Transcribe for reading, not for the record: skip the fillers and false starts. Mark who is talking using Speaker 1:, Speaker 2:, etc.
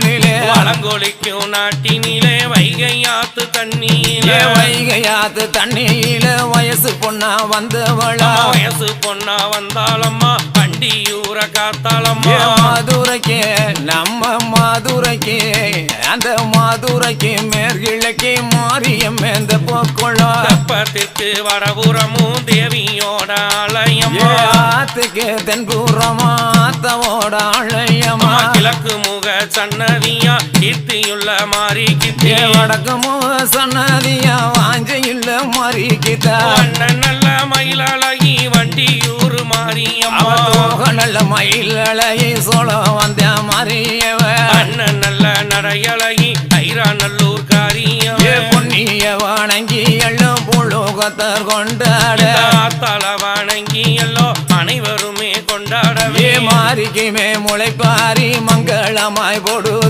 Speaker 1: வளங்கொழிக்கும் நாட்டினிலே வைகையாத்து தண்ணியிலே
Speaker 2: வைகையாத்து தண்ணியில வயசு பொண்ணா வந்தவளா
Speaker 1: வயசு பொண்ணா வந்தாளம்மா பண்டியூர காத்தாளம்மா
Speaker 2: மதுரைக்கு நம்ம மதுரைக்கு அந்த மதுரைக்கு மேற்கிழக்கே மாரியம் எந்த போக்குளம்
Speaker 1: தெப்பத்திற்கு வடபுறமும் தேவியோட ஆலயம்மா
Speaker 2: ஆத்துக்கு தென்புறமா ஆத்தவோட ஆலயமா
Speaker 1: கிழக்கு முக சன்னதியா கீர்த்தியுள்ள மாறிக்கித்தே
Speaker 2: வடக்கு முக சன்னதியா வாஞ்சையுள்ள மாறிக்கித்தா
Speaker 1: அண்ணன் நல்ல மயிலழகி வண்டியூர் மாரியம்மா
Speaker 2: நல்ல மயிலழகி சோழ வந்த மாரியவ
Speaker 1: அண்ணன் நல்ல நடையழகி ஐரா நல்லூர் காரியம்
Speaker 2: பொன்னிய வணங்கி எல்லாம் புழுகத்தர் கொண்டாட
Speaker 1: தல வணங்கி எல்லோ அனைவருமே கொண்டாடவே
Speaker 2: மாறிக்குமே முளைப்பாரி மங்களமாய் போடு